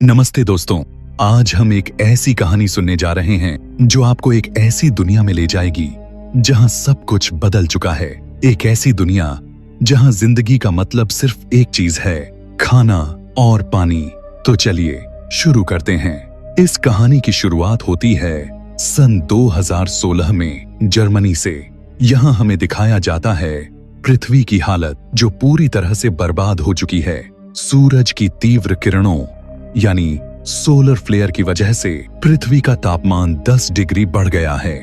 नमस्ते दोस्तों, आज हम एक ऐसी कहानी सुनने जा रहे हैं जो आपको एक ऐसी दुनिया में ले जाएगी जहां सब कुछ बदल चुका है। एक ऐसी दुनिया जहां जिंदगी का मतलब सिर्फ एक चीज है, खाना और पानी। तो चलिए शुरू करते हैं। इस कहानी की शुरुआत होती है सन 2016 में जर्मनी से। यहाँ हमें दिखाया जाता है पृथ्वी की हालत जो पूरी तरह से बर्बाद हो चुकी है। सूरज की तीव्र किरणों यानी सोलर फ्लेयर की वजह से पृथ्वी का तापमान 10 डिग्री बढ़ गया है।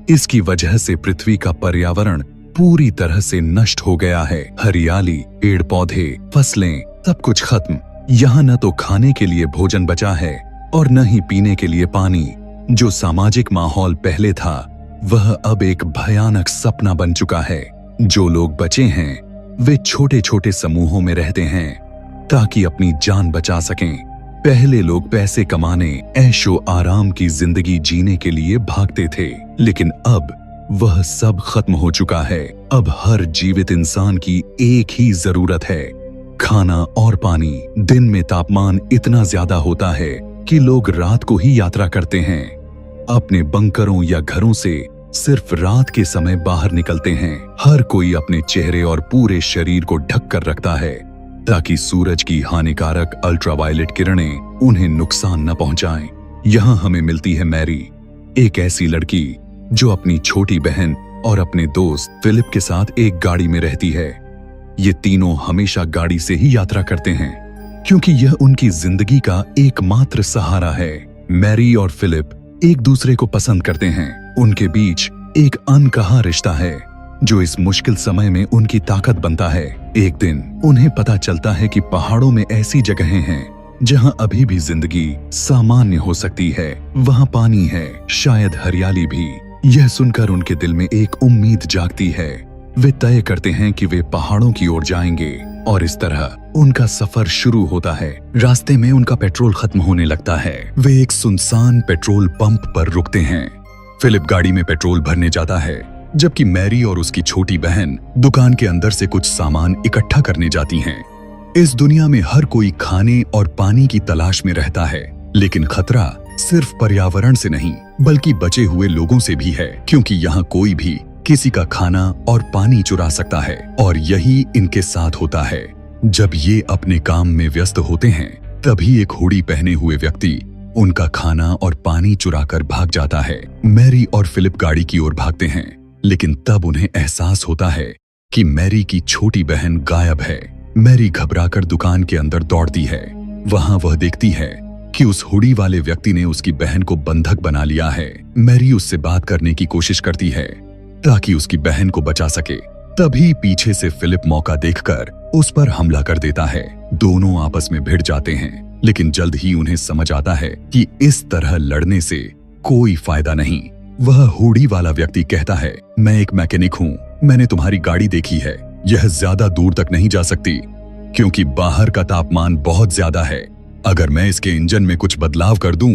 इसकी वजह से पृथ्वी का पर्यावरण पूरी तरह से नष्ट हो गया है। हरियाली, पेड़ पौधे, फसलें, सब कुछ खत्म। यहाँ न तो खाने के लिए भोजन बचा है और न ही पीने के लिए पानी। जो सामाजिक माहौल पहले था वह अब एक भयानक सपना बन चुका है। जो लोग बचे हैं वे छोटे छोटे समूहों में रहते हैं ताकि अपनी जान बचा सकें। पहले लोग पैसे कमाने, ऐशो आराम की जिंदगी जीने के लिए भागते थे, लेकिन अब वह सब खत्म हो चुका है। अब हर जीवित इंसान की एक ही जरूरत है, खाना और पानी। दिन में तापमान इतना ज्यादा होता है कि लोग रात को ही यात्रा करते हैं। अपने बंकरों या घरों से सिर्फ रात के समय बाहर निकलते हैं। हर कोई अपने चेहरे और पूरे शरीर को ढक कर रखता है ताकि सूरज की हानिकारक अल्ट्रावायलेट किरणें उन्हें नुकसान न पहुंचाएं। यहाँ हमें मिलती है मैरी, एक ऐसी लड़की जो अपनी छोटी बहन और अपने दोस्त फिलिप के साथ एक गाड़ी में रहती है। ये तीनों हमेशा गाड़ी से ही यात्रा करते हैं क्योंकि यह उनकी जिंदगी का एकमात्र सहारा है। मैरी और फिलिप एक दूसरे को पसंद करते हैं। उनके बीच एक अनकहा रिश्ता है जो इस मुश्किल समय में उनकी ताकत बनता है। एक दिन उन्हें पता चलता है कि पहाड़ों में ऐसी जगहें हैं जहां अभी भी जिंदगी सामान्य हो सकती है। वहां पानी है, शायद हरियाली भी। यह सुनकर उनके दिल में एक उम्मीद जागती है। वे तय करते हैं कि वे पहाड़ों की ओर जाएंगे और इस तरह उनका सफर शुरू होता है। रास्ते में उनका पेट्रोल खत्म होने लगता है। वे एक सुनसान पेट्रोल पंप पर रुकते हैं। फिलिप गाड़ी में पेट्रोल भरने जाता है जबकि मैरी और उसकी छोटी बहन दुकान के अंदर से कुछ सामान इकट्ठा करने जाती हैं। इस दुनिया में हर कोई खाने और पानी की तलाश में रहता है, लेकिन खतरा सिर्फ पर्यावरण से नहीं बल्कि बचे हुए लोगों से भी है, क्योंकि यहाँ कोई भी किसी का खाना और पानी चुरा सकता है। और यही इनके साथ होता है। जब ये अपने काम में व्यस्त होते हैं तभी एक हुडी पहने हुए व्यक्ति उनका खाना और पानी चुराकर भाग जाता है। मैरी और फिलिप गाड़ी की ओर भागते हैं, लेकिन तब उन्हें एहसास होता है कि मैरी की छोटी बहन गायब है। मैरी घबराकर दुकान के अंदर दौड़ती है। वहां वह देखती है कि उस हुडी वाले व्यक्ति ने उसकी बहन को बंधक बना लिया है। मैरी उससे बात करने की कोशिश करती है ताकि उसकी बहन को बचा सके। तभी पीछे से फिलिप मौका देखकर उस पर हमला कर देता है। दोनों आपस में भिड़ जाते हैं, लेकिन जल्द ही उन्हें समझ आता है कि इस तरह लड़ने से कोई फायदा नहीं। वह हुडी वाला व्यक्ति कहता है, मैं एक मैकेनिक हूँ, मैंने तुम्हारी गाड़ी देखी है। यह ज्यादा दूर तक नहीं जा सकती क्योंकि बाहर का तापमान बहुत ज्यादा है। अगर मैं इसके इंजन में कुछ बदलाव कर दूं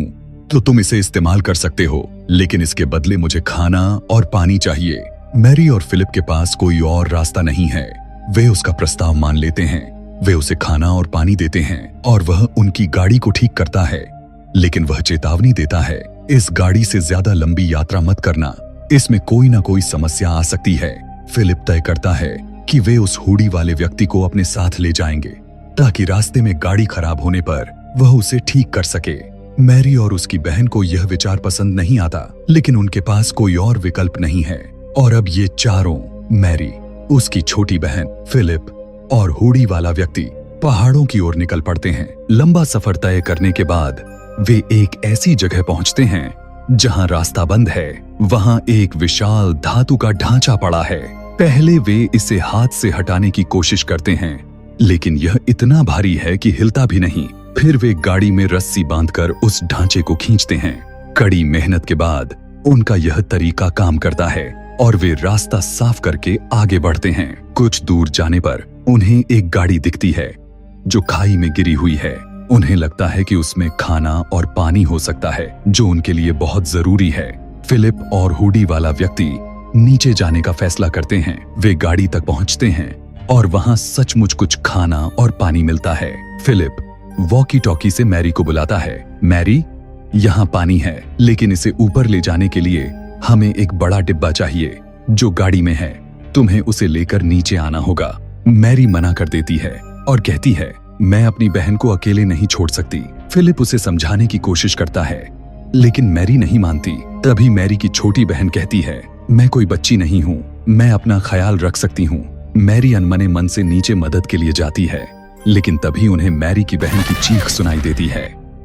तो तुम इसे इस्तेमाल कर सकते हो, लेकिन इसके बदले मुझे खाना और पानी चाहिए। मैरी और फिलिप के पास कोई और रास्ता नहीं है। वे उसका प्रस्ताव मान लेते हैं। वे उसे खाना और पानी देते हैं और वह उनकी गाड़ी को ठीक करता है, लेकिन वह चेतावनी देता है, इस गाड़ी से ज्यादा लंबी यात्रा मत करना, इसमें कोई ना कोई समस्या आ सकती है। फिलिप तय करता है कि वे उस हुडी वाले व्यक्ति को अपने साथ ले जाएंगे ताकि रास्ते में गाड़ी खराब होने पर वह उसे ठीक कर सके। मैरी और उसकी बहन को यह विचार पसंद नहीं आता, लेकिन उनके पास कोई और विकल्प नहीं है। और अब ये चारों, मैरी, उसकी छोटी बहन, फिलिप और हुडी वाला व्यक्ति पहाड़ों की ओर निकल पड़ते हैं। लंबा सफर तय करने के बाद वे एक ऐसी जगह पहुंचते हैं जहां रास्ता बंद है। वहां एक विशाल धातु का ढांचा पड़ा है। पहले वे इसे हाथ से हटाने की कोशिश करते हैं, लेकिन यह इतना भारी है कि हिलता भी नहीं। फिर वे गाड़ी में रस्सी बांधकर उस ढांचे को खींचते हैं। कड़ी मेहनत के बाद उनका यह तरीका काम करता है और वे रास्ता साफ करके आगे बढ़ते हैं। कुछ दूर जाने पर उन्हें एक गाड़ी दिखती है जो खाई में गिरी हुई है। उन्हें लगता है कि उसमें खाना और पानी हो सकता है जो उनके लिए बहुत जरूरी है। फिलिप और हुडी वाला व्यक्ति नीचे जाने का फैसला करते हैं। वे गाड़ी तक पहुंचते हैं और वहां सचमुच कुछ खाना और पानी मिलता है। फिलिप वॉकी टॉकी से मैरी को बुलाता है, मैरी, यहाँ पानी है, लेकिन इसे ऊपर ले जाने के लिए हमें एक बड़ा डिब्बा चाहिए जो गाड़ी में है। तुम्हें उसे लेकर नीचे आना होगा। मैरी मना कर देती है और कहती है, मैं अपनी बहन को अकेले नहीं छोड़ सकती। फिलिप उसे समझाने की कोशिश करता है, लेकिन मैरी नहीं मानती। तभी मैरी की छोटी बहन कहती है, मैं कोई बच्ची नहीं हूँ, मैं अपना ख्याल रख सकती हूँ। मैरी अनमने मन से नीचे मदद के लिए जाती है, लेकिन तभी उन्हें मैरी की बहन की चीख सुनाई देती है।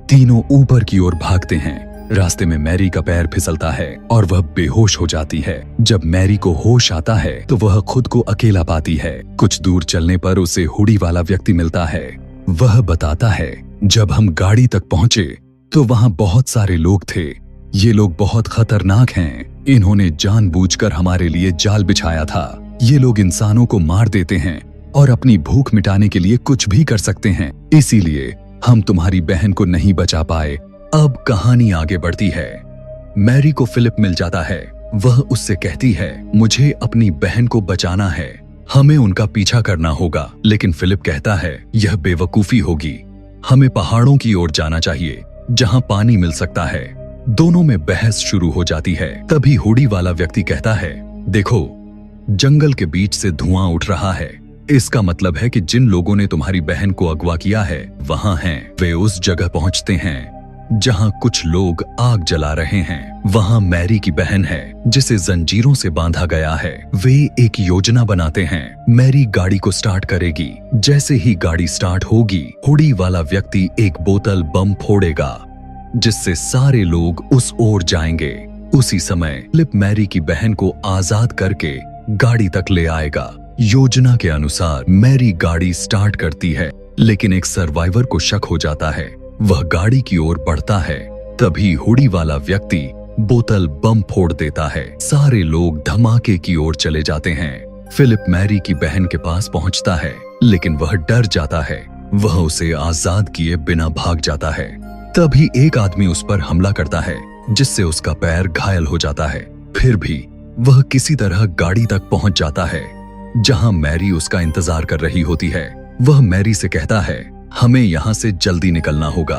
तीनों ऊपर की ओर भागते हैं। रास्ते में मैरी का पैर फिसलता है और वह बेहोश हो जाती है। जब मैरी को होश आता है तो वह खुद को अकेला पाती है। कुछ दूर चलने पर उसे हुडी वाला व्यक्ति मिलता है। वह बताता है, जब हम गाड़ी तक पहुंचे तो वहां बहुत सारे लोग थे। ये लोग बहुत खतरनाक हैं। इन्होंने जानबूझकर हमारे लिए जाल बिछाया था। ये लोग इंसानों को मार देते हैं और अपनी भूख मिटाने के लिए कुछ भी कर सकते हैं। इसीलिए हम तुम्हारी बहन को नहीं बचा पाए। अब कहानी आगे बढ़ती है। मैरी को फिलिप मिल जाता है। वह उससे कहती है, मुझे अपनी बहन को बचाना है, हमें उनका पीछा करना होगा। लेकिन फिलिप कहता है, यह बेवकूफी होगी, हमें पहाड़ों की ओर जाना चाहिए जहां पानी मिल सकता है। दोनों में बहस शुरू हो जाती है। तभी हुडी वाला व्यक्ति कहता है, देखो, जंगल के बीच से धुआं उठ रहा है। इसका मतलब है कि जिन लोगों ने तुम्हारी बहन को अगवा किया है वहां हैं। वे उस जगह पहुंचते हैं जहां कुछ लोग आग जला रहे हैं। वहां मैरी की बहन है जिसे जंजीरों से बांधा गया है। वे एक योजना बनाते हैं। मैरी गाड़ी को स्टार्ट करेगी। जैसे ही गाड़ी स्टार्ट होगी, हुडी वाला व्यक्ति एक बोतल बम फोड़ेगा जिससे सारे लोग उस ओर जाएंगे। उसी समय फिलिप मैरी की बहन को आजाद करके गाड़ी तक ले आएगा। योजना के अनुसार मैरी गाड़ी स्टार्ट करती है, लेकिन एक सर्वाइवर को शक हो जाता है। वह गाड़ी की ओर बढ़ता है। तभी हुडी वाला व्यक्ति बोतल बम फोड़ देता है। सारे लोग धमाके की ओर चले जाते हैं। फिलिप मैरी की बहन के पास पहुंचता है, लेकिन वह डर जाता है। वह उसे आजाद किए बिना भाग जाता है। तभी एक आदमी उस पर हमला करता है, जिससे उसका पैर घायल हो जाता है। फिर भी वह किसी तरह गाड़ी तक पहुंच जाता है, जहां मैरी उसका इंतजार कर रही होती है। वह मैरी से कहता है, हमें यहाँ से जल्दी निकलना होगा।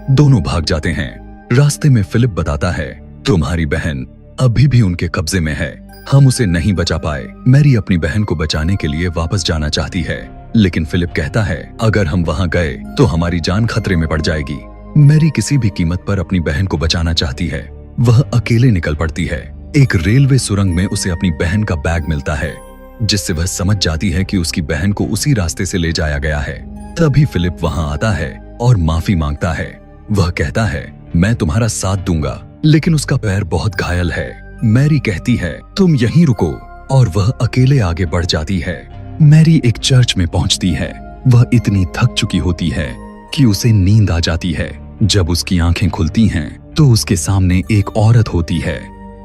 दोनों भाग जाते हैं। रास्ते में फिलिप बताता है, तुम्हारी बहन अभी भी उनके कब्जे में है, हम उसे नहीं बचा पाए। मैरी अपनी बहन को बचाने के लिए वापस जाना चाहती है, लेकिन फिलिप कहता है, अगर हम वहां गए तो हमारी जान खतरे में पड़ जाएगी। मैरी किसी भी कीमत पर अपनी बहन को बचाना चाहती है। वह अकेले निकल पड़ती है। एक रेलवे सुरंग में उसे अपनी बहन का बैग मिलता है, जिससे वह समझ जाती है कि उसकी बहन को उसी रास्ते से ले जाया गया है। तभी फिलिप वहां आता है और माफी मांगता है। वह कहता है, मैं तुम्हारा साथ दूंगा, लेकिन उसका पैर बहुत घायल है। मैरी कहती है, तुम यहीं रुको, और वह अकेले आगे बढ़ जाती है। मैरी एक चर्च में पहुंचती है। वह इतनी थक चुकी होती है कि उसे नींद आ जाती है। जब उसकी आंखें खुलती हैं, तो उसके सामने एक औरत होती है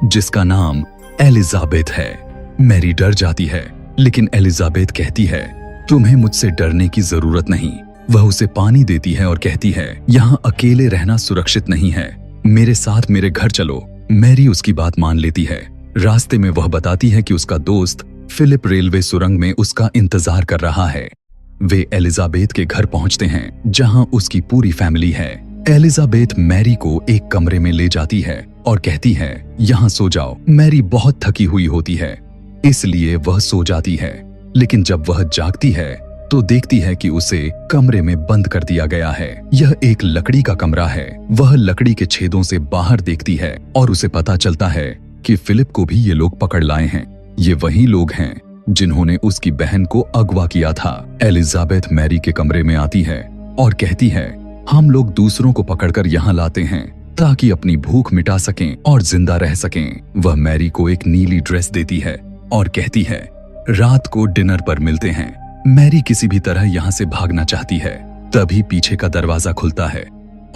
जिसका नाम एलिजाबेथ है। मैरी डर जाती है, लेकिन एलिजाबेथ कहती है, तुम्हें मुझसे डरने की जरूरत नहीं। वह उसे पानी देती है और कहती है, यहाँ अकेले रहना सुरक्षित नहीं है, मेरे साथ मेरे घर चलो। मैरी उसकी बात मान लेती है। रास्ते में वह बताती है कि उसका दोस्त फिलिप रेलवे सुरंग में उसका इंतजार कर रहा है। वे एलिजाबेथ के घर पहुंचते हैं, जहां उसकी पूरी फैमिली है। एलिजाबेथ मैरी को एक कमरे में ले जाती है और कहती है, यहाँ सो जाओ। मैरी बहुत थकी हुई होती है, इसलिए वह सो जाती है। लेकिन जब वह जागती है तो देखती है कि उसे कमरे में बंद कर दिया गया है। यह एक लकड़ी का कमरा है। वह लकड़ी के छेदों से बाहर देखती है और उसे पता चलता है कि फिलिप को भी ये लोग पकड़ लाए हैं। ये वही लोग हैं जिन्होंने उसकी बहन को अगवा किया था। एलिजाबेथ मैरी के कमरे में आती है और कहती है, हम लोग दूसरों को पकड़कर यहाँ लाते हैं ताकि अपनी भूख मिटा सकें और जिंदा रह सकें। वह मैरी को एक नीली ड्रेस देती है और कहती है, रात को डिनर पर मिलते हैं। मैरी किसी भी तरह यहाँ से भागना चाहती है। तभी पीछे का दरवाजा खुलता है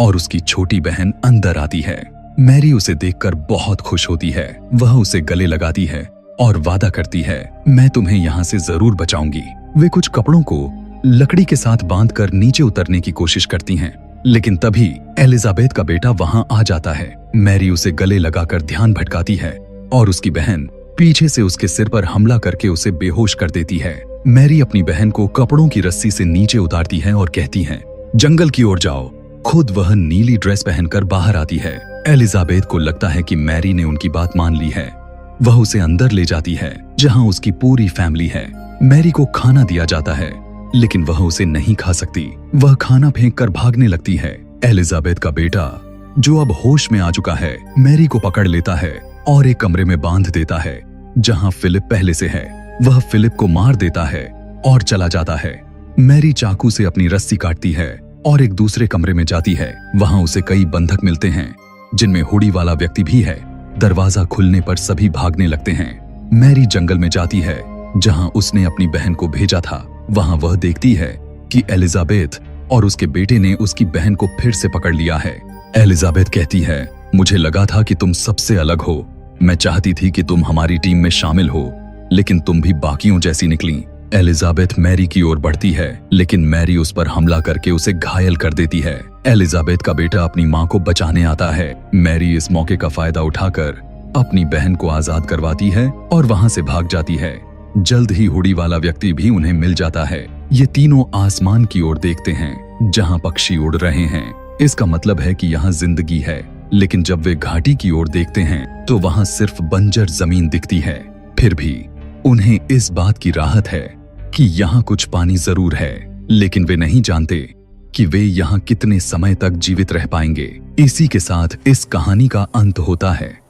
और उसकी छोटी बहन अंदर आती है। मैरी उसे देखकर बहुत खुश होती है। वह उसे गले लगाती है और वादा करती है, मैं तुम्हें यहाँ से जरूर बचाऊंगी। वे कुछ कपड़ों को लकड़ी के साथ बांधकर नीचे उतरने की कोशिश करती हैं, लेकिन तभी एलिजाबेथ का बेटा वहां आ जाता है। मैरी उसे गले लगाकर ध्यान भटकाती है और उसकी बहन पीछे से उसके सिर पर हमला करके उसे बेहोश कर देती है। मैरी अपनी बहन को कपड़ों की रस्सी से नीचे उतारती है और कहती है, जंगल की ओर जाओ। खुद वह नीली ड्रेस पहनकर बाहर आती है। एलिजाबेथ को लगता है कि मैरी ने उनकी बात मान ली है। वह उसे अंदर ले जाती है जहां उसकी पूरी फैमिली है। मैरी को खाना दिया जाता है लेकिन वह उसे नहीं खा सकती। वह खाना फेंक कर भागने लगती है। एलिजाबेथ का बेटा जो अब होश में आ चुका है मैरी को पकड़ लेता है और एक कमरे में बांध देता है जहां फिलिप पहले से है। वह फिलिप को मार देता है और चला जाता है। मैरी चाकू से अपनी रस्सी काटती है और एक दूसरे कमरे में जाती है। वहां उसे कई बंधक मिलते हैं जिनमें हुडी वाला व्यक्ति भी है। दरवाजा खुलने पर सभी भागने लगते हैं। मैरी जंगल में जाती है जहां उसने अपनी बहन को भेजा था। वहां वह देखती है कि एलिजाबेथ और उसके बेटे ने उसकी बहन को फिर से पकड़ लिया है। एलिजाबेथ कहती है, मुझे लगा था कि तुम सबसे अलग हो। मैं चाहती थी कि तुम हमारी टीम में शामिल हो, लेकिन तुम भी बाकियों जैसी निकली। एलिजाबेथ मैरी की ओर बढ़ती है लेकिन मैरी उस पर हमला करके उसे घायल कर देती है। एलिजाबेथ का बेटा अपनी मां को बचाने आता है। मैरी इस मौके का फायदा उठाकर अपनी बहन को आजाद करवाती है और वहां से भाग जाती है। जल्द ही हुडी वाला व्यक्ति भी उन्हें मिल जाता है। ये तीनों आसमान की ओर देखते हैं जहां पक्षी उड़ रहे हैं। इसका मतलब है कि यहाँ जिंदगी है। लेकिन जब वे घाटी की ओर देखते हैं तो वहां सिर्फ बंजर जमीन दिखती है। फिर भी उन्हें इस बात की राहत है कि यहाँ कुछ पानी जरूर है, लेकिन वे नहीं जानते कि वे यहाँ कितने समय तक जीवित रह पाएंगे। इसी के साथ इस कहानी का अंत होता है।